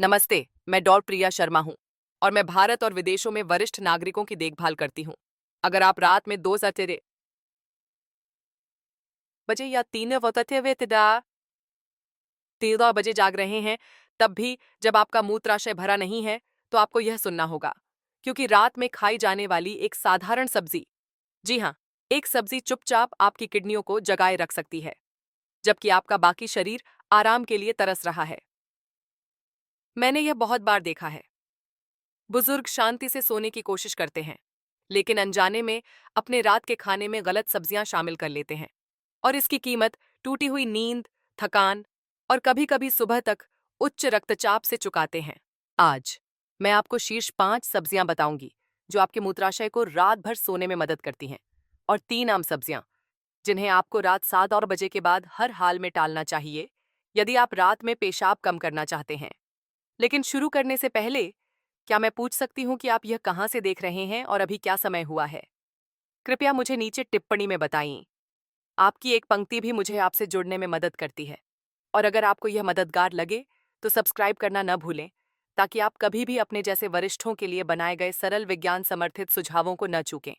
नमस्ते, मैं डॉ. प्रिया शर्मा हूँ और मैं भारत और विदेशों में वरिष्ठ नागरिकों की देखभाल करती हूँ। अगर आप रात में 2 से 3 बजे या 13 बजे जाग रहे हैं, तब भी जब आपका मूत्राशय भरा नहीं है, तो आपको यह सुनना होगा। क्योंकि रात में खाई जाने वाली एक साधारण सब्जी, जी हाँ, एक सब्जी चुपचाप आपकी किडनियों को जगाए रख सकती है, जबकि आपका बाकी शरीर आराम के लिए तरस रहा है। मैंने यह बहुत बार देखा है। बुजुर्ग शांति से सोने की कोशिश करते हैं, लेकिन अनजाने में अपने रात के खाने में गलत सब्जियां शामिल कर लेते हैं और इसकी कीमत टूटी हुई नींद, थकान और कभी-कभी सुबह तक उच्च रक्तचाप से चुकाते हैं। आज मैं आपको शीर्ष 5 सब्जियां बताऊंगी जो आपके मूत्राशय को रात भर सोने में मदद करती हैं, और 3 आम सब्जियां जिन्हें आपको रात 7 और बजे के बाद हर हाल में टालना चाहिए यदि आप रात में पेशाब कम करना चाहते हैं। लेकिन शुरू करने से पहले, क्या मैं पूछ सकती हूँ कि आप यह कहाँ से देख रहे हैं और अभी क्या समय हुआ है? कृपया मुझे नीचे टिप्पणी में बताइए। आपकी एक पंक्ति भी मुझे आपसे जुड़ने में मदद करती है। और अगर आपको यह मददगार लगे, तो सब्सक्राइब करना न भूलें, ताकि आप कभी भी अपने जैसे वरिष्ठों के लिए बनाए गए सरल विज्ञान समर्थित सुझावों को न चूकें।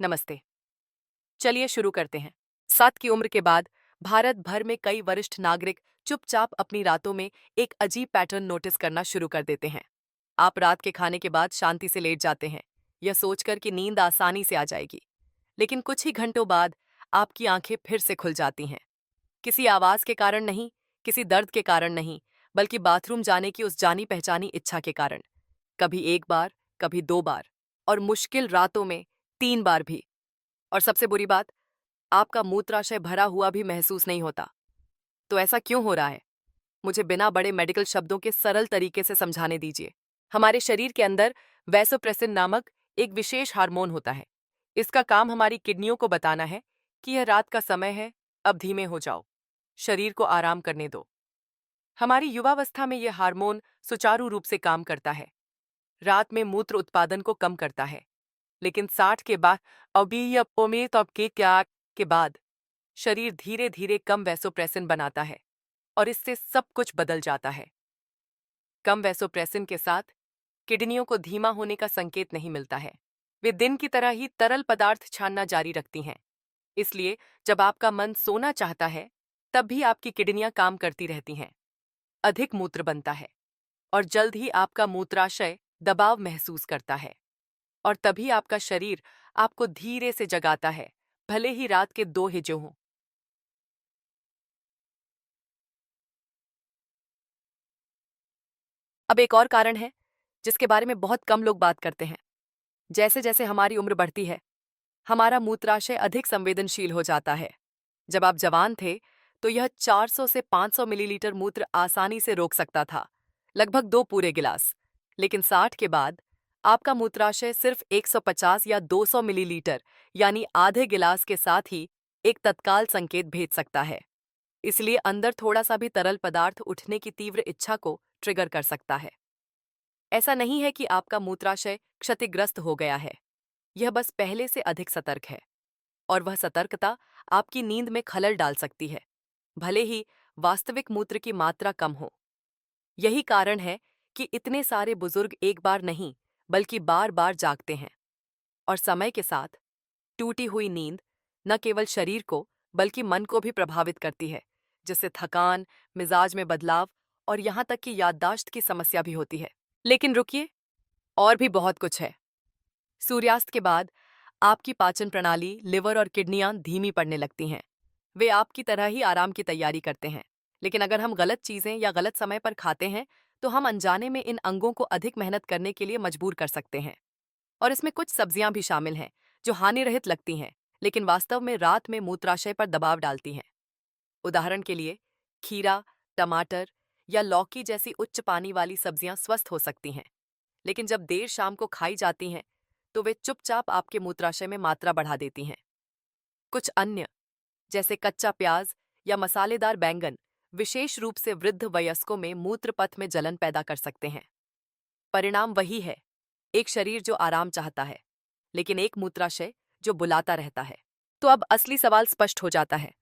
नमस्ते। चलिए शुरू करते हैं। 7 की उम्र के बाद भारत भर में कई वरिष्ठ नागरिक चुपचाप अपनी रातों में एक अजीब पैटर्न नोटिस करना शुरू कर देते हैं। आप रात के खाने के बाद शांति से लेट जाते हैं, यह सोचकर कि नींद आसानी से आ जाएगी। लेकिन कुछ ही घंटों बाद आपकी आंखें फिर से खुल जाती हैं। किसी आवाज के कारण नहीं, किसी दर्द के कारण नहीं, बल्कि बाथरूम जाने की उस जानी पहचानी इच्छा के कारण। कभी 1 बार, कभी 2 बार, और मुश्किल रातों में 3 बार भी। और सबसे बुरी बात, आपका मूत्राशय भरा हुआ भी महसूस नहीं होता। तो ऐसा क्यों हो रहा है? मुझे बिना बड़े मेडिकल शब्दों के सरल तरीके से समझाने दीजिए। हमारे शरीर के अंदर वैसोप्रेसिन नामक एक विशेष हार्मोन होता है। इसका काम हमारी किडनियों को बताना है कि यह रात का समय है, अब धीमे हो जाओ, शरीर को आराम करने दो। हमारी युवावस्था में यह हार्मोन सुचारू रूप से काम करता है, रात में मूत्र उत्पादन को कम करता है। लेकिन 60 के बाद, अभी यह उम्मीद अब के क्या के बाद, शरीर धीरे धीरे कम वैसोप्रेसिन बनाता है और इससे सब कुछ बदल जाता है। कम वैसोप्रेसिन के साथ किडनियों को धीमा होने का संकेत नहीं मिलता है। वे दिन की तरह ही तरल पदार्थ छानना जारी रखती हैं। इसलिए जब आपका मन सोना चाहता है, तब भी आपकी किडनियां काम करती रहती हैं। अधिक मूत्र बनता है और जल्द ही आपका मूत्राशय दबाव महसूस करता है, और तभी आपका शरीर आपको धीरे से जगाता है, भले ही रात के 2 हिज्जे हों। अब एक और कारण है जिसके बारे में बहुत कम लोग बात करते हैं। जैसे जैसे हमारी उम्र बढ़ती है, हमारा मूत्राशय अधिक संवेदनशील हो जाता है। जब आप जवान थे, तो यह 400 से 500 मिलीलीटर मूत्र आसानी से रोक सकता था, लगभग 2 पूरे गिलास। लेकिन 60 के बाद आपका मूत्राशय सिर्फ 150 या 200 मिलीलीटर, यानी आधे गिलास के साथ ही एक तत्काल संकेत भेज सकता है। इसलिए अंदर थोड़ा सा भी तरल पदार्थ उठने की तीव्र इच्छा को ट्रिगर कर सकता है। ऐसा नहीं है कि आपका मूत्राशय क्षतिग्रस्त हो गया है, यह बस पहले से अधिक सतर्क है, और वह सतर्कता आपकी नींद में खलल डाल सकती है, भले ही वास्तविक मूत्र की मात्रा कम हो। यही कारण है कि इतने सारे बुजुर्ग एक बार नहीं, बल्कि बार बार जागते हैं। और समय के साथ टूटी हुई नींद न केवल शरीर को, बल्कि मन को भी प्रभावित करती है, जिससे थकान, मिजाज में बदलाव और यहाँ तक कि याददाश्त की समस्या भी होती है। लेकिन रुकिए, और भी बहुत कुछ है। सूर्यास्त के बाद आपकी पाचन प्रणाली, लिवर और किडनियां धीमी पड़ने लगती हैं। वे आपकी तरह ही आराम की तैयारी करते हैं। लेकिन अगर हम गलत चीजें या गलत समय पर खाते हैं, तो हम अनजाने में इन अंगों को अधिक मेहनत करने के लिए मजबूर कर सकते हैं। और इसमें कुछ सब्जियां भी शामिल हैं जो हानिरहित लगती हैं, लेकिन वास्तव में रात में मूत्राशय पर दबाव डालती हैं। उदाहरण के लिए, खीरा, टमाटर या लौकी जैसी उच्च पानी वाली सब्जियां स्वस्थ हो सकती हैं, लेकिन जब देर शाम को खाई जाती हैं, तो वे चुपचाप आपके मूत्राशय में मात्रा बढ़ा देती हैं। कुछ अन्य, जैसे कच्चा प्याज या मसालेदार बैंगन, विशेष रूप से वृद्ध वयस्कों में मूत्र पथ में जलन पैदा कर सकते हैं। परिणाम वही है, एक शरीर जो आराम चाहता है, लेकिन एक मूत्राशय जो बुलाता रहता है। तो अब असली सवाल स्पष्ट हो जाता है,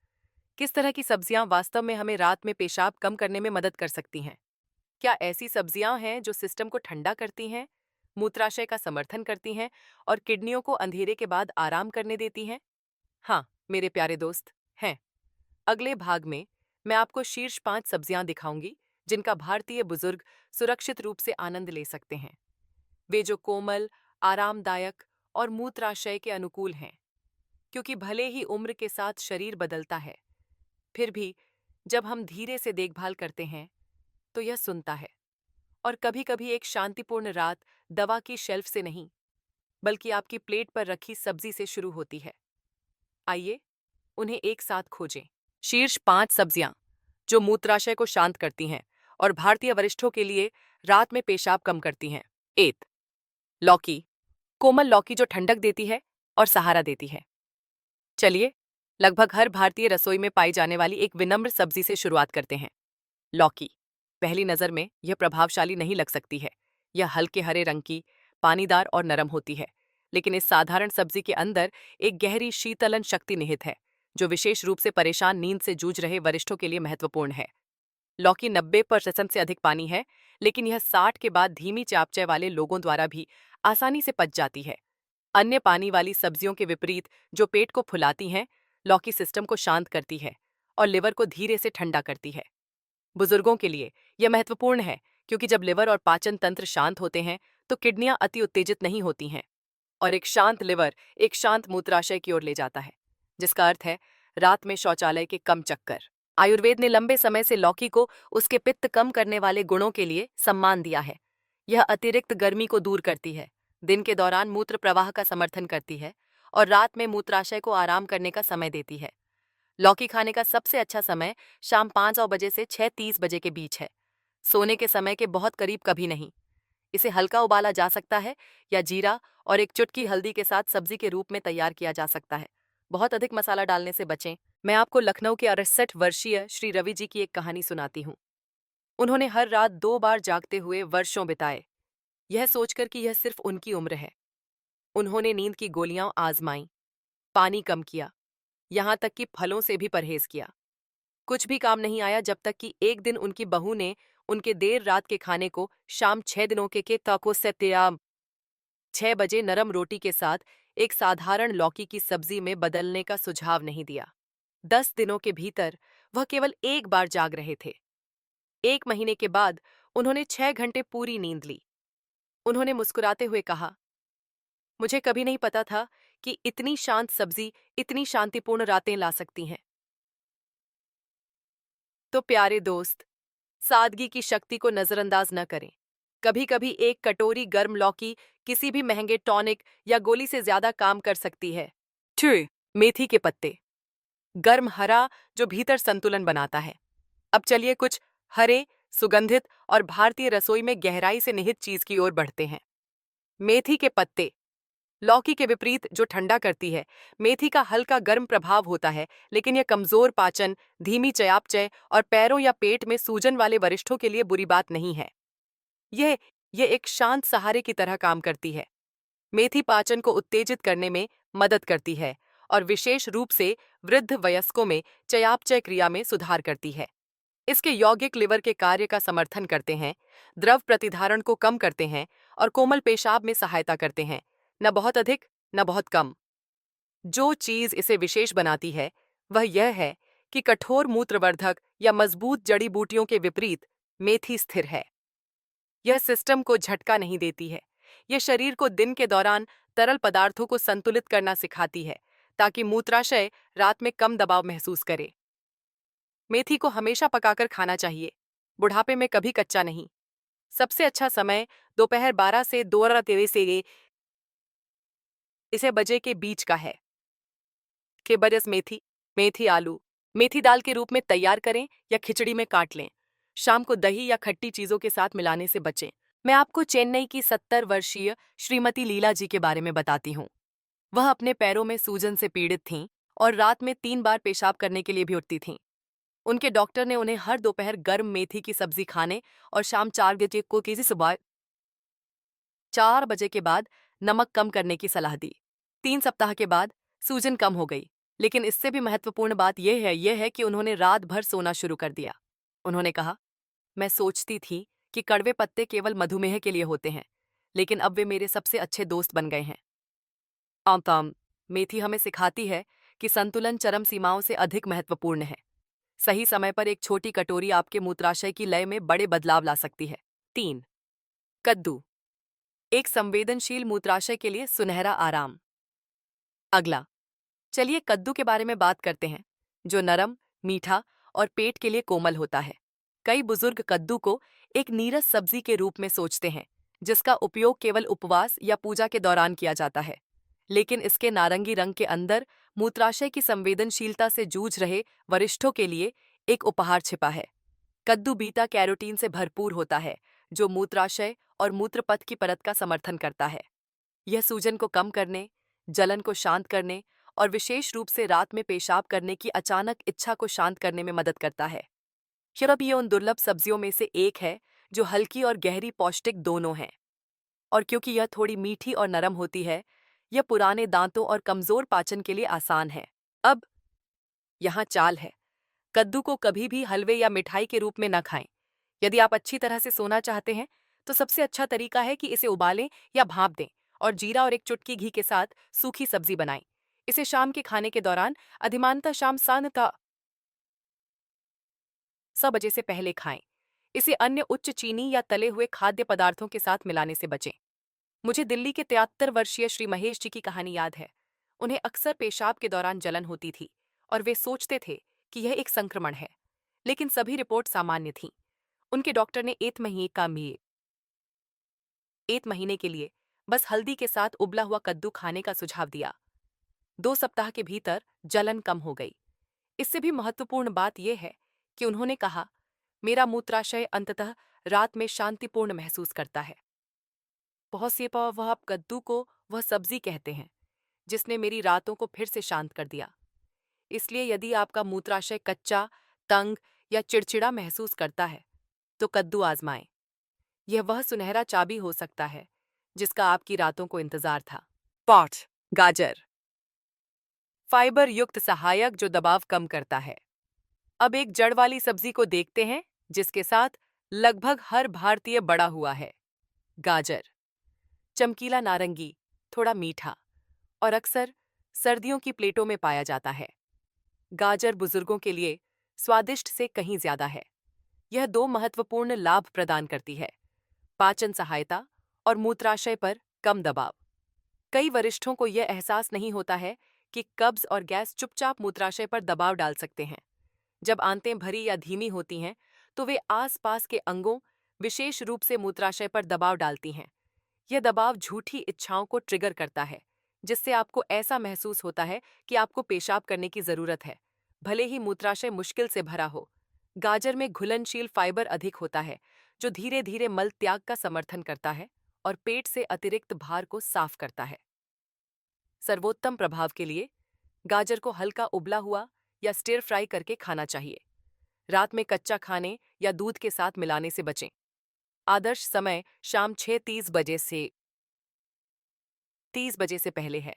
किस तरह की सब्जियां वास्तव में हमें रात में पेशाब कम करने में मदद कर सकती हैं? क्या ऐसी सब्जियां हैं जो सिस्टम को ठंडा करती हैं, मूत्राशय का समर्थन करती हैं और किडनियों को अंधेरे के बाद आराम करने देती हैं? हाँ, मेरे प्यारे दोस्त, हैं। अगले भाग में मैं आपको शीर्ष 5 सब्जियां दिखाऊंगी जिनका भारतीय बुजुर्ग सुरक्षित रूप से आनंद ले सकते हैं। वे जो कोमल, आरामदायक और मूत्राशय के अनुकूल हैं। क्योंकि भले ही उम्र के साथ शरीर बदलता है, फिर भी जब हम धीरे से देखभाल करते हैं तो यह सुनता है। और कभी-कभी एक शांतिपूर्ण रात दवा की शेल्फ से नहीं, बल्कि आपकी प्लेट पर रखी सब्जी से शुरू होती है। आइए उन्हें एक साथ खोजें। शीर्ष 5 सब्जियां जो मूत्राशय को शांत करती हैं और भारतीय वरिष्ठों के लिए रात में पेशाब कम करती हैं। 1. लौकी। कोमल लौकी जो ठंडक देती है और सहारा देती है। चलिए लगभग हर भारतीय रसोई में पाई जाने वाली एक विनम्र सब्जी से शुरुआत करते हैं। लौकी। पहली नज़र में यह प्रभावशाली नहीं लग सकती है। यह हल्के हरे रंग की, पानीदार और नरम होती है, लेकिन इस साधारण सब्जी के अंदर एक गहरी शीतलन शक्ति निहित है, जो विशेष रूप से परेशान नींद से जूझ रहे वरिष्ठों के लिए महत्वपूर्ण है। लौकी 90% से अधिक पानी है, लेकिन यह 60 के बाद धीमी चापचय वाले लोगों द्वारा भी आसानी से पच जाती है। अन्य पानी वाली सब्जियों के विपरीत जो पेट को फुलाती हैं, लौकी सिस्टम को शांत करती है और लिवर को धीरे से ठंडा करती है। बुजुर्गों के लिए यह महत्वपूर्ण है, क्योंकि जब लिवर और पाचन तंत्र शांत होते हैं तो किडनियां अति उत्तेजित नहीं होती हैं और एक शांत लिवर एक शांत मूत्राशय की ओर ले जाता है, जिसका अर्थ है रात में शौचालय के कम चक्कर। आयुर्वेद ने लंबे समय से लौकी को उसके पित्त कम करने वाले गुणों के लिए सम्मान दिया है। यह अतिरिक्त गर्मी को दूर करती है, दिन के दौरान मूत्र प्रवाह का समर्थन करती है और रात में मूत्राशय को आराम करने का समय देती है। लौकी खाने का सबसे अच्छा समय शाम 5 बजे से 6:30 बजे के बीच है। सोने के समय के बहुत करीब कभी नहीं। इसे हल्का उबाला जा सकता है या जीरा और एक चुटकी हल्दी के साथ सब्जी के रूप में तैयार किया जा सकता है। बहुत अधिक मसाला डालने से बचें। मैं आपको लखनऊ के 68 वर्षीय श्री रवि जी की एक कहानी सुनाती हूँ। उन्होंने हर रात 2 बार जागते हुए वर्षों बिताए, यह सोचकर कि यह सिर्फ उनकी उम्र है। उन्होंने नींद की गोलियां आजमाई, पानी कम किया, यहाँ तक कि फलों से भी परहेज किया। कुछ भी काम नहीं आया जब तक कि एक दिन उनकी बहू ने उनके देर रात के खाने को शाम 6 दिनों के ताको से त्याम 6 बजे नरम रोटी के साथ एक साधारण लौकी की सब्जी में बदलने का सुझाव नहीं दिया। 10 दिनों के भीतर वह केवल एक बार जाग रहे थे। 1 महीने के बाद उन्होंने 6 घंटे पूरी नींद ली। उन्होंने मुस्कुराते हुए कहा, मुझे कभी नहीं पता था कि इतनी शांत सब्जी इतनी शांतिपूर्ण रातें ला सकती हैं। तो प्यारे दोस्त, सादगी की शक्ति को नजरअंदाज न करें। कभी कभी एक कटोरी गर्म लौकी किसी भी महंगे टॉनिक या गोली से ज्यादा काम कर सकती है। 2. मेथी के पत्ते। गर्म हरा जो भीतर संतुलन बनाता है। अब चलिए कुछ हरे, सुगंधित और भारतीय रसोई में गहराई से निहित चीज की ओर बढ़ते हैं। मेथी के पत्ते। लौकी के विपरीत जो ठंडा करती है, मेथी का हल्का गर्म प्रभाव होता है, लेकिन यह कमजोर पाचन, धीमी चयापचय और पैरों या पेट में सूजन वाले वरिष्ठों के लिए बुरी बात नहीं है। यह यह एक शांत सहारे की तरह काम करती है। मेथी पाचन को उत्तेजित करने में मदद करती है और विशेष रूप से वृद्ध वयस्कों में चयापचय क्रिया में सुधार करती है। इसके यौगिक लिवर के कार्य का समर्थन करते हैं, द्रव प्रतिधारण को कम करते हैं और कोमल पेशाब में सहायता करते हैं, न बहुत अधिक न बहुत कम। जो चीज इसे विशेष बनाती है वह यह है कि कठोर मूत्रवर्धक या मजबूत जड़ी बूटियों के विपरीत मेथी स्थिर है। यह सिस्टम को झटका नहीं देती है। यह शरीर को दिन के दौरान तरल पदार्थों को संतुलित करना सिखाती है, ताकि मूत्राशय रात में कम दबाव महसूस करे। मेथी को हमेशा पकाकर खाना चाहिए, बुढ़ापे में कभी कच्चा नहीं। सबसे अच्छा समय दोपहर 12 से 2:30 से इसे बजे के बीच का है। के बरस मेथी, मेथी आलू, मेथी दाल के रूप में तैयार करें या खिचड़ी में काट लें। शाम को दही या खट्टी चीजों के साथ मिलाने से बचें। मैं आपको चेन्नई की 70 वर्षीय श्रीमती लीला जी के बारे में बताती हूँ। वह अपने पैरों में सूजन से पीड़ित थीं और रात में 3 बार पेशाब करने के लिए भी उठती थीं। उनके डॉक्टर ने उन्हें हर दोपहर गर्म मेथी की सब्जी खाने और शाम 4 बजे को किसी सुबह 4 बजे के बाद नमक कम करने की सलाह दी। 3 सप्ताह के बाद सूजन कम हो गई, लेकिन इससे भी महत्वपूर्ण बात यह है कि उन्होंने रात भर सोना शुरू कर दिया। उन्होंने कहा, मैं सोचती थी कि कड़वे पत्ते केवल मधुमेह के लिए होते हैं, लेकिन अब वे मेरे सबसे अच्छे दोस्त बन गए हैं। आम मेथी हमें सिखाती है कि संतुलन चरम सीमाओं से अधिक महत्वपूर्ण है। सही समय पर एक छोटी कटोरी आपके मूत्राशय की लय में बड़े बदलाव ला सकती है। 3. कद्दू, एक संवेदनशील मूत्राशय के लिए सुनहरा आराम। अगला, चलिए कद्दू के बारे में बात करते हैं, जो नरम, मीठा और पेट के लिए कोमल होता है। कई बुजुर्ग कद्दू को एक नीरस सब्जी के रूप में सोचते हैं, जिसका उपयोग केवल उपवास या पूजा के दौरान किया जाता है। लेकिन इसके नारंगी रंग के अंदर मूत्राशय की संवेदनशीलता से जूझ रहे वरिष्ठों के लिए एक उपहार छिपा है। कद्दू बीटा कैरोटीन से भरपूर होता है, जो मूत्राशय और मूत्रपथ की परत का समर्थन करता है। यह सूजन को कम करने, जलन को शांत करने और विशेष रूप से रात में पेशाब करने की अचानक इच्छा को शांत करने में मदद करता है। ये उन दुर्लभ सब्जियों में से एक है जो हल्की और गहरी पौष्टिक दोनों हैं। और क्योंकि यह थोड़ी मीठी और नरम होती है, यह पुराने दांतों और कमजोर पाचन के लिए आसान है। अब यहाँ चाल है, कद्दू को कभी भी हलवे या मिठाई के रूप में न खाएं। यदि आप अच्छी तरह से सोना चाहते हैं, तो सबसे अच्छा तरीका है कि इसे उबालें या भाप दें और जीरा और एक चुटकी घी के साथ सूखी सब्जी बनाएं। इसे शाम के खाने के दौरान, अधिमानतः शाम 7 बजे से पहले खाएं। इसे अन्य उच्च चीनी या तले हुए खाद्य पदार्थों के साथ मिलाने से बचें। मुझे दिल्ली के 73 वर्षीय श्री महेश जी की कहानी याद है। उन्हें अक्सर पेशाब के दौरान जलन होती थी और वे सोचते थे कि यह एक संक्रमण है, लेकिन सभी रिपोर्ट सामान्य थीं। उनके डॉक्टर ने 1 महीने के लिए बस हल्दी के साथ उबला हुआ कद्दू खाने का सुझाव दिया। 2 सप्ताह के भीतर जलन कम हो गई। इससे भी महत्वपूर्ण बात यह है कि उन्होंने कहा, मेरा मूत्राशय अंततः रात में शांतिपूर्ण महसूस करता है। बहुत से वह आप कद्दू को वह सब्जी कहते हैं जिसने मेरी रातों को फिर से शांत कर दिया। इसलिए यदि आपका मूत्राशय कच्चा, तंग या चिड़चिड़ा महसूस करता है, तो कद्दू आजमाएं। यह वह सुनहरा चाबी हो सकता है जिसका आपकी रातों को इंतजार था। 5. गाजर, फाइबर युक्त सहायक जो दबाव कम करता है। अब एक जड़ वाली सब्जी को देखते हैं जिसके साथ लगभग हर भारतीय बड़ा हुआ है। गाजर, चमकीला नारंगी, थोड़ा मीठा और अक्सर सर्दियों की प्लेटों में पाया जाता है। गाजर बुजुर्गों के लिए स्वादिष्ट से कहीं ज्यादा है। यह 2 महत्वपूर्ण लाभ प्रदान करती है, पाचन सहायता और मूत्राशय पर कम दबाव। कई वरिष्ठों को यह एहसास नहीं होता है कि कब्ज और गैस चुपचाप मूत्राशय पर दबाव डाल सकते हैं। जब आंतें भरी या धीमी होती हैं, तो वे आसपास के अंगों, विशेष रूप से मूत्राशय पर दबाव डालती हैं। यह दबाव झूठी इच्छाओं को ट्रिगर करता है, जिससे आपको ऐसा महसूस होता है कि आपको पेशाब करने की जरूरत है, भले ही मूत्राशय मुश्किल से भरा हो। गाजर में घुलनशील फाइबर अधिक होता है, जो धीरे धीरे मल त्याग का समर्थन करता है और पेट से अतिरिक्त भार को साफ करता है। सर्वोत्तम प्रभाव के लिए गाजर को हल्का उबला हुआ या स्टिर फ्राई करके खाना चाहिए। रात में कच्चा खाने या दूध के साथ मिलाने से बचें। आदर्श समय शाम 6:30 से 30 बजे से पहले है,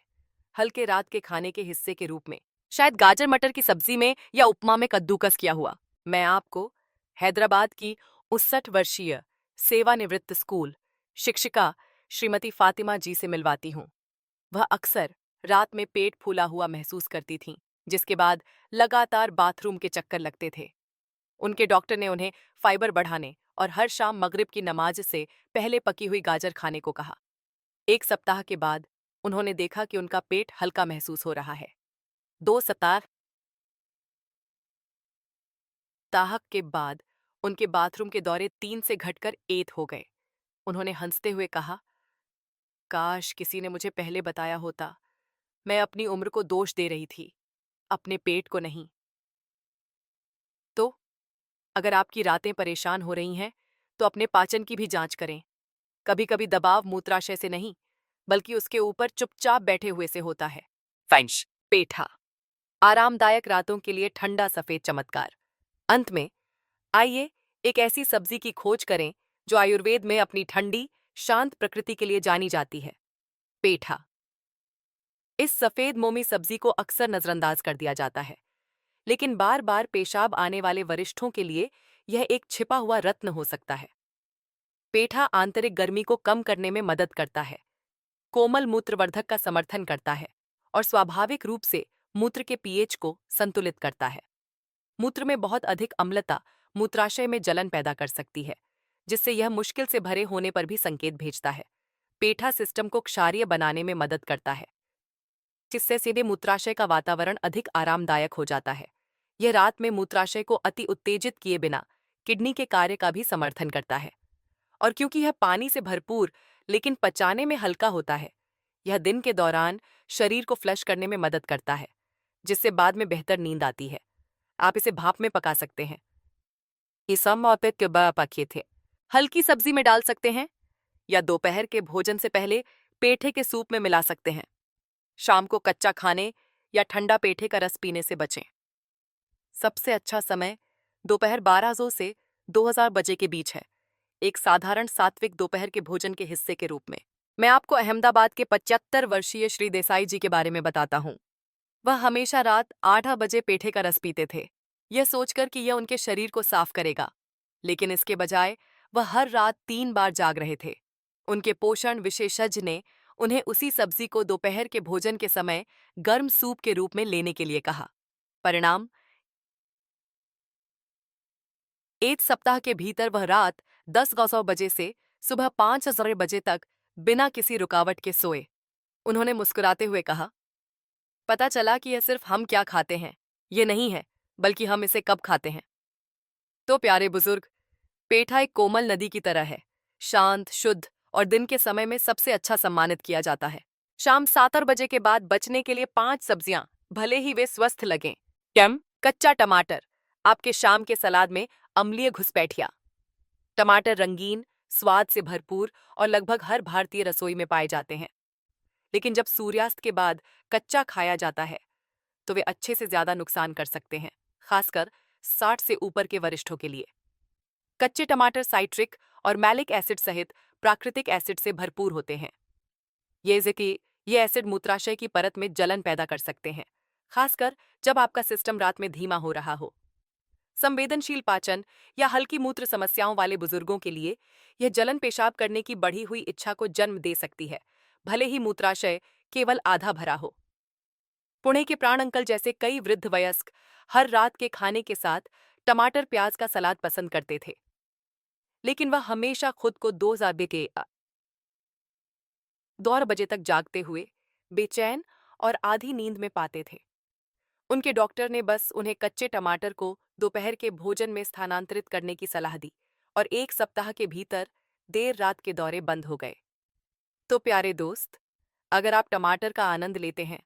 हल्के रात के खाने के हिस्से के रूप में, शायद गाजर मटर की सब्जी में या उपमा में कद्दूकस किया हुआ। मैं आपको हैदराबाद की 59 वर्षीय सेवानिवृत्त स्कूल शिक्षिका श्रीमती फातिमा जी से मिलवाती हूँ। वह अक्सर रात में पेट फूला हुआ महसूस करती थीं, जिसके बाद लगातार बाथरूम के चक्कर लगते थे। उनके डॉक्टर ने उन्हें फाइबर बढ़ाने और हर शाम मगरिब की नमाज से पहले पकी हुई गाजर खाने को कहा। 1 सप्ताह के बाद उन्होंने देखा कि उनका पेट हल्का महसूस हो रहा है। 2 सप्ताह के बाद उनके बाथरूम के दौरे 3 से घटकर 1 हो गए। उन्होंने हंसते हुए कहा, काश किसी ने मुझे पहले बताया होता। मैं अपनी उम्र को दोष दे रही थी, अपने पेट को नहीं। तो अगर आपकी रातें परेशान हो रही हैं, तो अपने पाचन की भी जांच करें। कभी-कभी दबाव मूत्राशय से नहीं, बल्कि उसके ऊपर चुपचाप बैठे हुए से होता है। फेंश, पेठा, आरामदायक रातों के लिए ठंडा सफेद चमत्कार। अंत में, आइए एक ऐसी सब्जी की खोज करें जो आयुर्वेद में अपनी ठंडी, शांत प्रकृति के लिए जानी जाती है, पेठा। इस सफेद मोमी सब्जी को अक्सर नजरअंदाज कर दिया जाता है, लेकिन बार बार पेशाब आने वाले वरिष्ठों के लिए यह एक छिपा हुआ रत्न हो सकता है। पेठा आंतरिक गर्मी को कम करने में मदद करता है, कोमल मूत्रवर्धक का समर्थन करता है और स्वाभाविक रूप से मूत्र के पीएच को संतुलित करता है। मूत्र में बहुत अधिक अम्लता मूत्राशय में जलन पैदा कर सकती है, जिससे यह मुश्किल से भरे होने पर भी संकेत भेजता है। पेठा सिस्टम को क्षारीय बनाने में मदद करता है, जिससे सीधे मूत्राशय का वातावरण अधिक आरामदायक हो जाता है। यह रात में मूत्राशय को अति उत्तेजित किए बिना किडनी के कार्य का भी समर्थन करता है। और क्योंकि यह पानी से भरपूर लेकिन पचाने में हल्का होता है, यह दिन के दौरान शरीर को फ्लश करने में मदद करता है, जिससे बाद में बेहतर नींद आती है। आप इसे भाप में पका सकते हैं। पके थे हल्की सब्जी में डाल सकते हैं या दोपहर के भोजन से पहले पेठे के सूप में मिला सकते हैं। शाम को कच्चा खाने या ठंडा पेठे का रस पीने से बचें। सबसे अच्छा समय दोपहर 12 से 2000 बजे के बीच है, एक साधारण सात्विक दोपहर के भोजन के हिस्से के रूप में। मैं आपको अहमदाबाद के 75 वर्षीय श्री देसाई जी के बारे में बताता हूँ। वह हमेशा रात 8 बजे पेठे का रस पीते थे, यह सोचकर कि यह उनके शरीर को साफ करेगा, लेकिन इसके बजाय वह हर रात 3 बार जाग रहे थे। उनके पोषण विशेषज्ञ ने उन्हें उसी सब्जी को दोपहर के भोजन के समय गर्म सूप के रूप में लेने के लिए कहा। परिणाम, एक सप्ताह के भीतर वह रात 10 बजे से सुबह 5 बजे तक बिना किसी रुकावट के सोए। उन्होंने मुस्कुराते हुए कहा, पता चला कि यह सिर्फ हम क्या खाते हैं ये नहीं है, बल्कि हम इसे कब खाते हैं। तो प्यारे बुजुर्ग, पेठा एक कोमल नदी की तरह है, शांत, शुद्ध और दिन के समय में सबसे अच्छा सम्मानित किया जाता है। शाम 7 बजे के बाद बचने के लिए 5 सब्जियां, भले ही वे स्वस्थ लगें। कच्चा टमाटर, आपके शाम के सलाद में अम्लीय घुसपैठिया। टमाटर रंगीन, स्वाद से भरपूर और लगभग हर भारतीय रसोई में पाए जाते हैं, लेकिन जब सूर्यास्त के बाद कच्चा खाया जाता है तो वे अच्छे से ज्यादा नुकसान कर सकते हैं, खासकर 60 से ऊपर के वरिष्ठों के लिए। कच्चे टमाटर साइट्रिक और मैलिक एसिड सहित प्राकृतिक एसिड से भरपूर होते हैं। ये एसिड मूत्राशय की परत में जलन पैदा कर सकते हैं, खासकर जब आपका सिस्टम रात में धीमा हो रहा हो। संवेदनशील पाचन या हल्की मूत्र समस्याओं वाले बुजुर्गों के लिए यह जलन पेशाब करने की बढ़ी हुई इच्छा को जन्म दे सकती है, भले ही मूत्राशय केवल आधा भरा हो। पुणे के प्राण अंकल जैसे कई वृद्ध वयस्क हर रात के खाने के साथ टमाटर प्याज का सलाद पसंद करते थे, लेकिन वह हमेशा खुद को 2 बजे तक जागते हुए बेचैन और आधी नींद में पाते थे। उनके डॉक्टर ने बस उन्हें कच्चे टमाटर को दोपहर के भोजन में स्थानांतरित करने की सलाह दी और 1 सप्ताह के भीतर देर रात के दौरे बंद हो गए। तो प्यारे दोस्त, अगर आप टमाटर का आनंद लेते हैं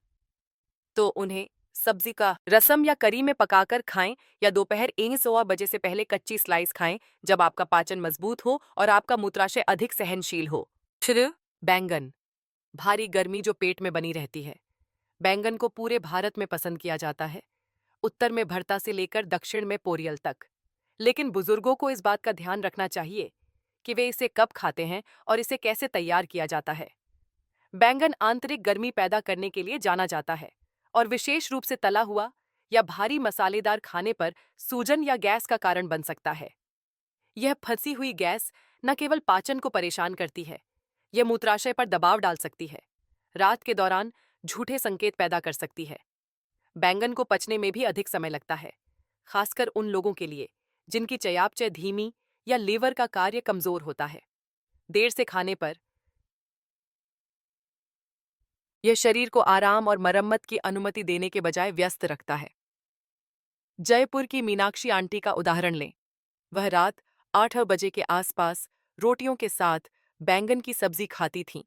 तो उन्हें सब्जी का रसम या करी में पकाकर खाएं या दोपहर 1 बजे से पहले कच्ची स्लाइस खाएं, जब आपका पाचन मजबूत हो और आपका मूत्राशय अधिक सहनशील हो। बैंगन, भारी गर्मी जो पेट में बनी रहती है। बैंगन को पूरे भारत में पसंद किया जाता है, उत्तर में भरता से लेकर दक्षिण में पोरियल तक। लेकिन बुजुर्गों को इस बात का ध्यान रखना चाहिए कि वे इसे कब खाते हैं और इसे कैसे तैयार किया जाता है। बैंगन आंतरिक गर्मी पैदा करने के लिए जाना जाता है और विशेष रूप से तला हुआ या भारी मसालेदार खाने पर सूजन या गैस का कारण बन सकता है। यह फंसी हुई गैस न केवल पाचन को परेशान करती है, यह मूत्राशय पर दबाव डाल सकती है, रात के दौरान झूठे संकेत पैदा कर सकती है। बैंगन को पचने में भी अधिक समय लगता है, खासकर उन लोगों के लिए जिनकी चयापचय धीमी या लीवर का कार्य कमजोर होता है। देर से खाने पर यह शरीर को आराम और मरम्मत की अनुमति देने के बजाय व्यस्त रखता है। जयपुर की मीनाक्षी आंटी का उदाहरण लें। वह रात 8 बजे के आसपास रोटियों के साथ बैंगन की सब्जी खाती थीं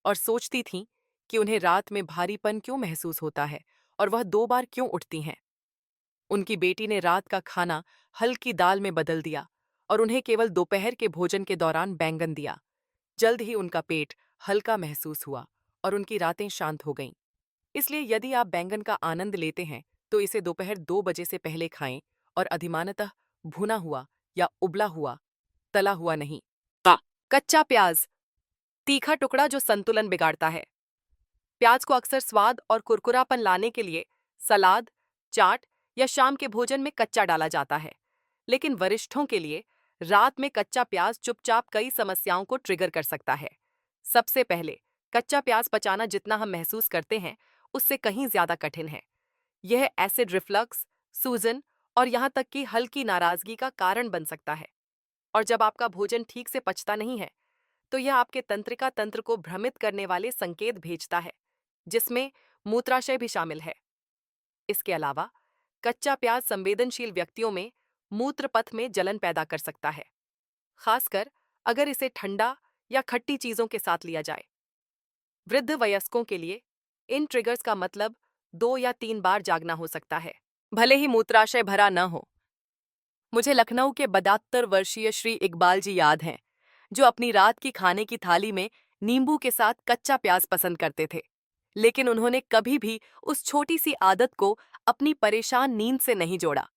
और सोचती थीं कि उन्हें रात में भारीपन क्यों महसूस होता है और वह 2 बार क्यों उठती हैं। उनकी बेटी ने रात का खाना हल्की दाल में बदल दिया और उन्हें केवल दोपहर के भोजन के दौरान बैंगन दिया। जल्द ही उनका पेट हल्का महसूस हुआ और उनकी रातें शांत हो गईं। इसलिए यदि आप बैंगन का आनंद लेते हैं तो इसे दोपहर 2 बजे से पहले खाएं और अधिमानतः भुना हुआ या उबला हुआ, तला हुआ नहीं। कच्चा प्याज, तीखा टुकड़ा जो संतुलन बिगाड़ता है। प्याज को अक्सर स्वाद और कुरकुरापन लाने के लिए सलाद, चाट या शाम के भोजन में कच्चा डाला जाता है, लेकिन वरिष्ठों के लिए रात में कच्चा प्याज चुपचाप कई समस्याओं को ट्रिगर कर सकता है। सबसे पहले, कच्चा प्याज पचाना जितना हम महसूस करते हैं, उससे कहीं ज्यादा कठिन है। यह एसिड रिफ्लक्स, सूजन और यहाँ तक कि हल्की नाराजगी का कारण बन सकता है। और जब आपका भोजन ठीक से पचता नहीं है, तो यह आपके तंत्रिका तंत्र को भ्रमित करने वाले संकेत भेजता है, जिसमें मूत्राशय भी शामिल है। इसके अलावा कच्चा प्याज संवेदनशील व्यक्तियों में मूत्र पथ में जलन पैदा कर सकता है, खासकर अगर इसे ठंडा या खट्टी चीजों के साथ लिया जाए। वृद्ध वयस्कों के लिए इन ट्रिगर्स का मतलब 2 या 3 बार जागना हो सकता है, भले ही मूत्राशय भरा न हो। मुझे लखनऊ के 72 वर्षीय श्री इकबाल जी याद हैं, जो अपनी रात की खाने की थाली में नींबू के साथ कच्चा प्याज पसंद करते थे। लेकिन उन्होंने कभी भी उस छोटी सी आदत को अपनी परेशान नींद से नहीं जोड़ा।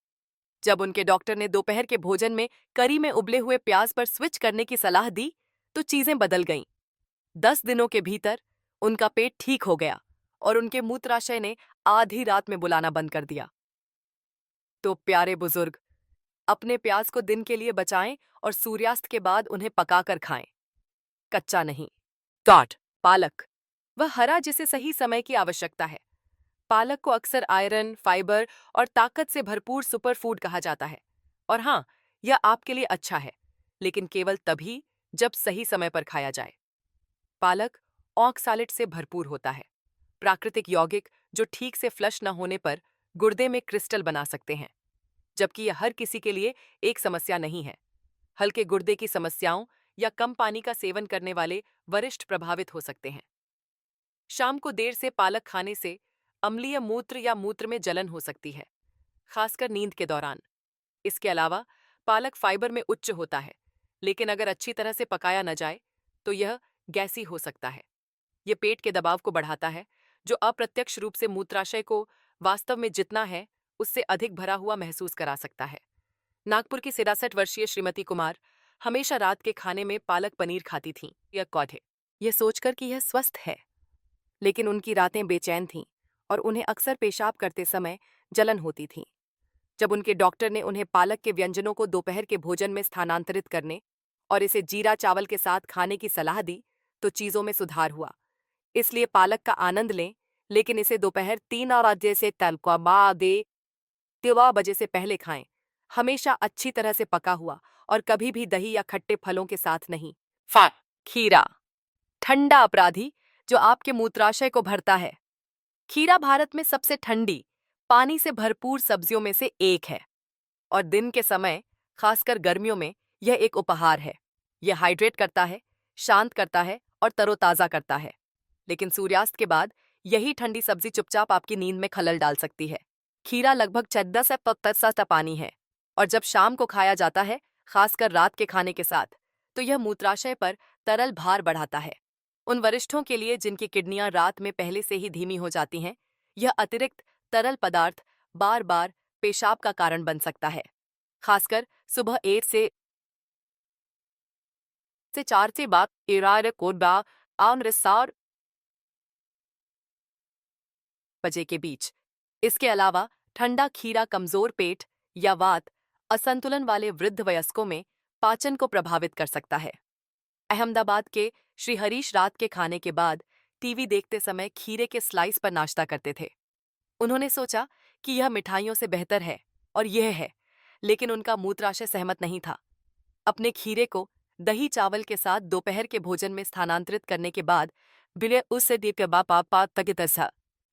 जब उनके डॉक्टर ने दोपहर के भोजन में करी में उबले हुए प्याज पर स्विच करने की सलाह दी, तो चीजें बदल गईं। 10 दिनों के भीतर उनका पेट ठीक हो गया और उनके मूत्राशय ने आधी रात में बुलाना बंद कर दिया। तो प्यारे बुजुर्ग, अपने प्याज को दिन के लिए बचाएं और सूर्यास्त के बाद उन्हें पकाकर खाएं, कच्चा नहीं। डॉट पालक, वह हरा जिसे सही समय की आवश्यकता है। पालक को अक्सर आयरन, फाइबर और ताकत से भरपूर सुपरफूड कहा जाता है। और हाँ, यह आपके लिए अच्छा है, लेकिन केवल तभी जब सही समय पर खाया जाए। पालक ऑक्सालेट से भरपूर होता है, प्राकृतिक यौगिक जो ठीक से फ्लश न होने पर गुर्दे में क्रिस्टल बना सकते हैं, जबकि यह हर किसी के लिए एक समस्या नहीं है। हल्के गुर्दे की समस्याओं या कम पानी का सेवन करने वाले वरिष्ठ प्रभावित हो सकते हैं। शाम को देर से पालक खाने से अम्लीय मूत्र या मूत्र में जलन हो सकती है, खासकर नींद के दौरान। इसके अलावा पालक फाइबर में उच्च होता है, लेकिन अगर अच्छी तरह से पकाया न जाए तो यह गैसी हो सकता है। यह पेट के दबाव को बढ़ाता है, जो अप्रत्यक्ष रूप से मूत्राशय को वास्तव में जितना है उससे अधिक भरा हुआ महसूस करा सकता है। नागपुर की 63 वर्षीय श्रीमती कुमार हमेशा रात के खाने में पालक पनीर खाती थीं, यह कौध है, यह सोचकर कि यह स्वस्थ है। लेकिन उनकी रातें बेचैन थीं और उन्हें अक्सर पेशाब करते समय जलन होती थी। जब उनके डॉक्टर ने उन्हें पालक के व्यंजनों को दोपहर के भोजन में स्थानांतरित करने और इसे जीरा चावल के साथ खाने की सलाह दी, तो चीजों में सुधार हुआ। इसलिए पालक का आनंद लें, लेकिन इसे दोपहर 3 से तलकबा 3 बजे से पहले खाएं। हमेशा अच्छी तरह से पका हुआ और कभी भी दही या खट्टे फलों के साथ नहीं। खीरा, ठंडा अपराधी जो आपके मूत्राशय को भरता है। खीरा भारत में सबसे ठंडी, पानी से भरपूर सब्जियों में से एक है और दिन के समय, खासकर गर्मियों में, यह एक उपहार है। यह हाइड्रेट करता है, शांत करता है और तरोताजा करता है। लेकिन सूर्यास्त के बाद यही ठंडी सब्जी चुपचाप आपकी नींद में खलल डाल सकती है। खीरा लगभग 14 से 75% पानी है और जब शाम को खाया जाता है, खासकर रात के खाने के साथ, तो यह मूत्राशय पर तरल भार बढ़ाता है। उन वरिष्ठों के लिए जिनकी किडनियां रात में पहले से ही धीमी हो जाती हैं, यह अतिरिक्त तरल पदार्थ बार बार पेशाब का कारण बन सकता है, खासकर सुबह 1 से 4 से बाद इरार कोडबा आउनरिसार बजे के बीच। इसके अलावा ठंडा खीरा कमजोर पेट या वात असंतुलन वाले वृद्ध वयस्कों में पाचन को प्रभावित कर सकता है। अहमदाबाद के श्री हरीश रात के खाने के बाद टीवी देखते समय खीरे के स्लाइस पर नाश्ता करते थे। उन्होंने सोचा कि यह मिठाइयों से बेहतर है, और यह है, लेकिन उनका मूत्राशय सहमत नहीं था। अपने खीरे को दही चावल के साथ दोपहर के भोजन में स्थानांतरित करने के बाद बिले उससे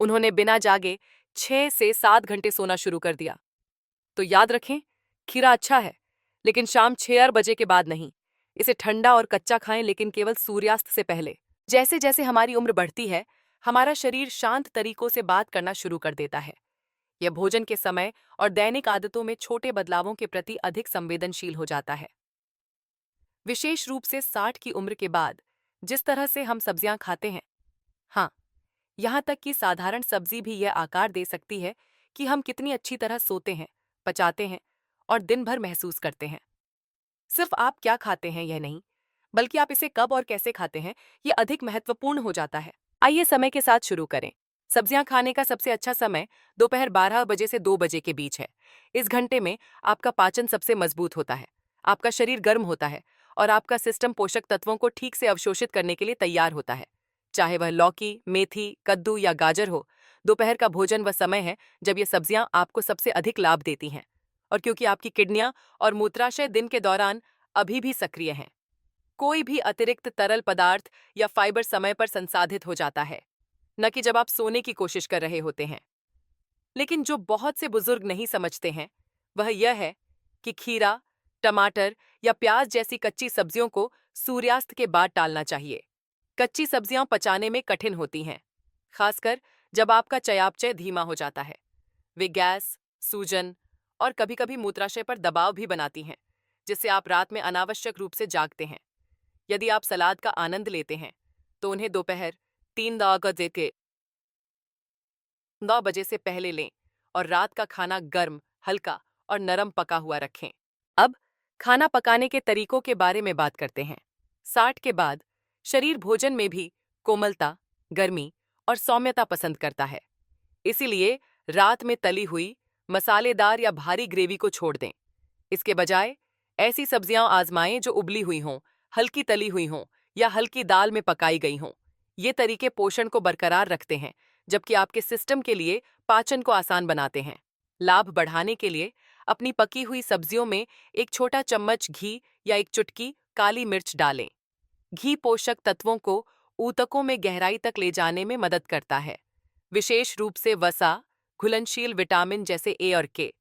उन्होंने बिना जागे 6 से 7 घंटे सोना शुरू कर दिया। तो याद रखें, खीरा अच्छा है, लेकिन शाम 6 बजे के बाद नहीं। इसे ठंडा और कच्चा खाएं, लेकिन केवल सूर्यास्त से पहले। जैसे जैसे हमारी उम्र बढ़ती है, हमारा शरीर शांत तरीकों से बात करना शुरू कर देता है। यह भोजन के समय और दैनिक आदतों में छोटे बदलावों के प्रति अधिक संवेदनशील हो जाता है। विशेष रूप से 60 की उम्र के बाद जिस तरह से हम सब्जियां खाते हैं, हाँ, यहाँ तक कि साधारण सब्जी भी यह आकार दे सकती है कि हम कितनी अच्छी तरह सोते हैं, पचाते हैं और दिन भर महसूस करते हैं। सिर्फ आप क्या खाते हैं यह नहीं, बल्कि आप इसे कब और कैसे खाते हैं, यह अधिक महत्वपूर्ण हो जाता है। आइए समय के साथ शुरू करें। सब्जियां खाने का सबसे अच्छा समय दोपहर 12 बजे से 2 बजे के बीच है। इस घंटे में आपका पाचन सबसे मजबूत होता है। आपका शरीर गर्म होता है और आपका सिस्टम पोषक तत्वों को ठीक से अवशोषित करने के लिए तैयार होता है। चाहे वह लौकी, मेथी, कद्दू या गाजर हो, दोपहर का भोजन वह समय है जब ये सब्जियां आपको सबसे अधिक लाभ देती हैं। और क्योंकि आपकी किडनियां और मूत्राशय दिन के दौरान अभी भी सक्रिय हैं, कोई भी अतिरिक्त तरल पदार्थ या फाइबर समय पर संसाधित हो जाता है, न कि जब आप सोने की कोशिश कर रहे होते हैं। लेकिन जो बहुत से बुजुर्ग नहीं समझते हैं, वह यह है कि खीरा, टमाटर या प्याज जैसी कच्ची सब्जियों को सूर्यास्त के बाद टालना चाहिए। कच्ची सब्जियां पचाने में कठिन होती हैं, खासकर जब आपका चयापचय धीमा हो जाता है। वे गैस, सूजन और कभी-कभी मूत्राशय पर दबाव भी बनाती हैं, जिससे आप रात में अनावश्यक रूप से जागते हैं। यदि आप सलाद का आनंद लेते हैं, तो उन्हें दोपहर 9 बजे से पहले लें और रात का खाना गर्म, हल्का और नरम पका हुआ रखें। अब खाना पकाने के तरीकों के बारे में बात करते हैं। 60 के बाद शरीर भोजन में भी कोमलता, गर्मी और सौम्यता पसंद करता है। इसीलिए रात में तली हुई, मसालेदार या भारी ग्रेवी को छोड़ दें। इसके बजाय ऐसी सब्जियां आजमाएं जो उबली हुई हों, हल्की तली हुई हों या हल्की दाल में पकाई गई हों। ये तरीके पोषण को बरकरार रखते हैं, जबकि आपके सिस्टम के लिए पाचन को आसान बनाते हैं। लाभ बढ़ाने के लिए अपनी पकी हुई सब्जियों में एक छोटा चम्मच घी या एक चुटकी काली मिर्च डालें। घी पोषक तत्वों को ऊतकों में गहराई तक ले जाने में मदद करता है, विशेष रूप से वसा, घुलनशील विटामिन जैसे ए और के।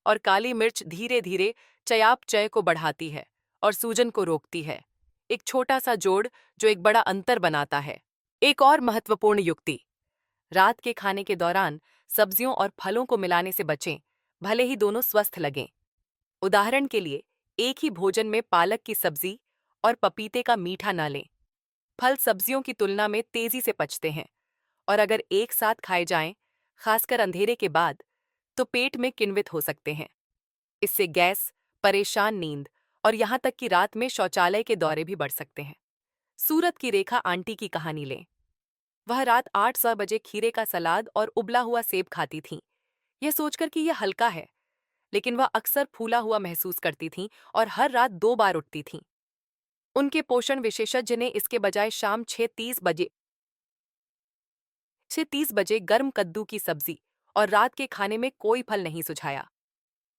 और काली मिर्च धीरे धीरे चयापचय को बढ़ाती है और सूजन को रोकती है। एक छोटा सा जोड़ जो एक बड़ा अंतर बनाता है। एक और महत्वपूर्ण युक्ति, रात के खाने के दौरान सब्जियों और फलों को मिलाने से बचें, भले ही दोनों स्वस्थ लगें। उदाहरण के लिए, एक ही भोजन में पालक की सब्जी और पपीते का मीठा न लें। फल सब्जियों की तुलना में तेजी से पचते हैं और अगर एक साथ खाए जाएं, खासकर अंधेरे के बाद, तो पेट में किण्वित हो सकते हैं। इससे गैस, परेशान नींद और यहाँ तक कि रात में शौचालय के दौरे भी बढ़ सकते हैं। सूरत की रेखा आंटी की कहानी लें। वह रात 8-9 बजे खीरे का सलाद और उबला हुआ सेब खाती थीं, यह सोचकर कि यह हल्का है, लेकिन वह अक्सर फूला हुआ महसूस करती थीं और हर रात 2 बार उठती थीं। उनके पोषण विशेषज्ञ ने इसके बजाय शाम 6:30 बजे गर्म कद्दू की सब्जी और रात के खाने में कोई फल नहीं सुझाया।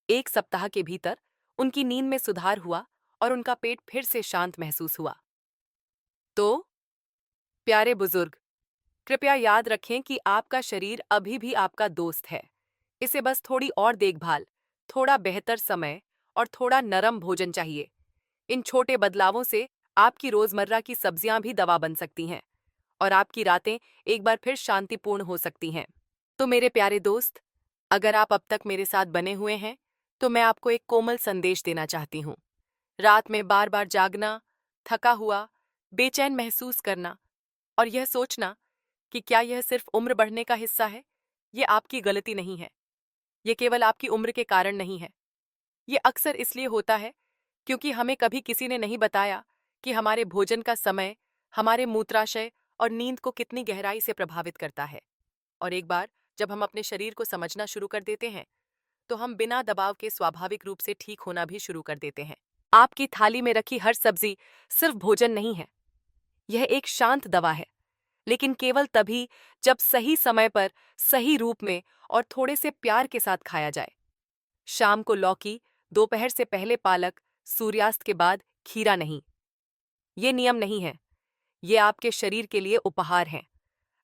1 सप्ताह के भीतर उनकी नींद में सुधार हुआ और उनका पेट फिर से शांत महसूस हुआ। तो, प्यारे बुजुर्ग, कृपया याद रखें कि आपका शरीर अभी भी आपका दोस्त है। इसे बस थोड़ी और देखभाल, थोड़ा बेहतर समय और थोड़ा नरम भोजन चाहिए। इन छोटे बदलावों से आपकी रोजमर्रा की सब्जियां भी दवा बन सकती हैं और आपकी रातें एक बार फिर शांतिपूर्ण हो सकती हैं। तो मेरे प्यारे दोस्त, अगर आप अब तक मेरे साथ बने हुए हैं, तो मैं आपको एक कोमल संदेश देना चाहती हूँ। रात में बार बार जागना, थका हुआ, बेचैन महसूस करना और यह सोचना कि क्या यह सिर्फ उम्र बढ़ने का हिस्सा है, ये आपकी गलती नहीं है। ये केवल आपकी उम्र के कारण नहीं है। ये अक्सर इसलिए होता है क्योंकि हमें कभी किसी ने नहीं बताया कि हमारे भोजन का समय हमारे मूत्राशय और नींद को कितनी गहराई से प्रभावित करता है। और एक बार जब हम अपने शरीर को समझना शुरू कर देते हैं, तो हम बिना दबाव के स्वाभाविक रूप से ठीक होना भी शुरू कर देते हैं। आपकी थाली में रखी हर सब्जी सिर्फ भोजन नहीं है, यह एक शांत दवा है, लेकिन केवल तभी जब सही समय पर, सही रूप में और थोड़े से प्यार के साथ खाया जाए। शाम को लौकी, दोपहर से पहले पालक, सूर्यास्त के बाद खीरा नहीं। ये नियम नहीं है, ये आपके शरीर के लिए उपहार हैं।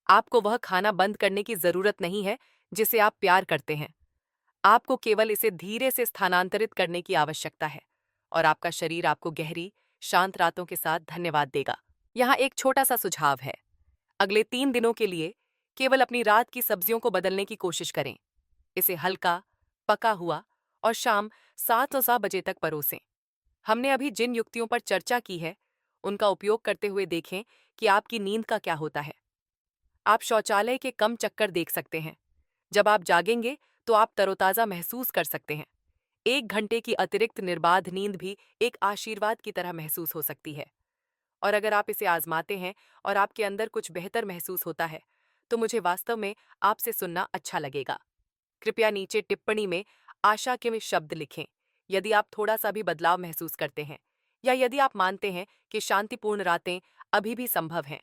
आपको वह खाना बंद करने की जरूरत नहीं है जिसे आप प्यार करते हैं। आपको केवल इसे धीरे से स्थानांतरित करने की आवश्यकता है और आपका शरीर आपको गहरी, शांत रातों के साथ धन्यवाद देगा। यहाँ एक छोटा सा सुझाव है। अगले 3 दिनों के लिए केवल अपनी रात की सब्जियों को बदलने की कोशिश करें। इसे हल्का, पका हुआ और शाम 7-9 बजे तक परोसें। हमने अभी जिन युक्तियों पर चर्चा की है, उनका उपयोग करते हुए देखें कि आपकी नींद का क्या होता है। आप शौचालय के कम चक्कर देख सकते हैं। जब आप जागेंगे तो आप तरोताजा महसूस कर सकते हैं। 1 घंटे की अतिरिक्त निर्बाध नींद भी एक आशीर्वाद की तरह महसूस हो सकती है। और अगर आप इसे आजमाते हैं और आपके अंदर कुछ बेहतर महसूस होता है, तो मुझे वास्तव में आपसे सुनना अच्छा लगेगा। कृपया नीचे टिप्पणी में आशा के शब्द लिखें यदि आप थोड़ा सा भी बदलाव महसूस करते हैं या यदि आप मानते हैं कि शांतिपूर्ण रातें अभी भी संभव हैं।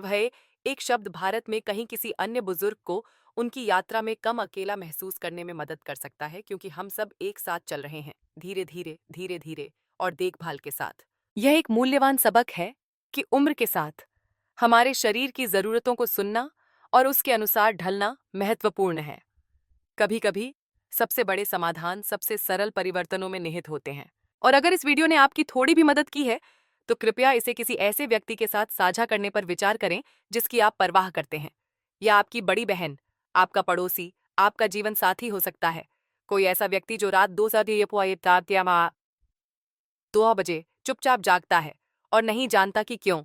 वह एक शब्द भारत में कहीं किसी अन्य बुजुर्ग को उनकी यात्रा में कम अकेला महसूस करने में मदद कर सकता है, क्योंकि हम सब एक साथ चल रहे हैं, धीरे धीरे धीरे धीरे और देखभाल के साथ। यह एक मूल्यवान सबक है कि उम्र के साथ हमारे शरीर की जरूरतों को सुनना और उसके अनुसार ढलना महत्वपूर्ण है। कभी कभी सबसे बड़े समाधान सबसे सरल परिवर्तनों में निहित होते हैं। और अगर इस वीडियो ने आपकी थोड़ी भी मदद की है तो कृपया इसे किसी ऐसे व्यक्ति के साथ साझा करने पर विचार करें जिसकी आप परवाह करते हैं। या आपकी बड़ी बहन, आपका पड़ोसी, आपका जीवन साथी हो सकता है। कोई ऐसा व्यक्ति जो रात 2 बजे चुपचाप जागता है और नहीं जानता कि क्यों।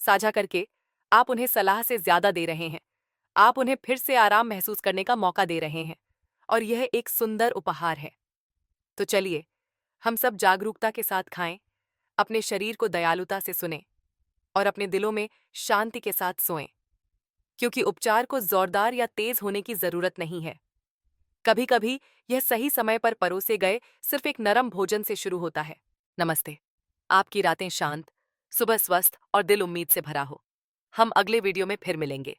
साझा करके आप उन्हें सलाह से ज्यादा दे रहे हैं। आप उन्हें फिर से आराम महसूस करने का मौका दे रहे हैं और यह एक सुंदर उपहार है। तो चलिए हम सब जागरूकता के साथ खाएं, अपने शरीर को दयालुता से सुनें और अपने दिलों में शांति के साथ सोएं, क्योंकि उपचार को जोरदार या तेज होने की जरूरत नहीं है। कभी कभी यह सही समय पर परोसे गए सिर्फ एक नरम भोजन से शुरू होता है। नमस्ते। आपकी रातें शांत, सुबह स्वस्थ और दिल उम्मीद से भरा हो। हम अगले वीडियो में फिर मिलेंगे।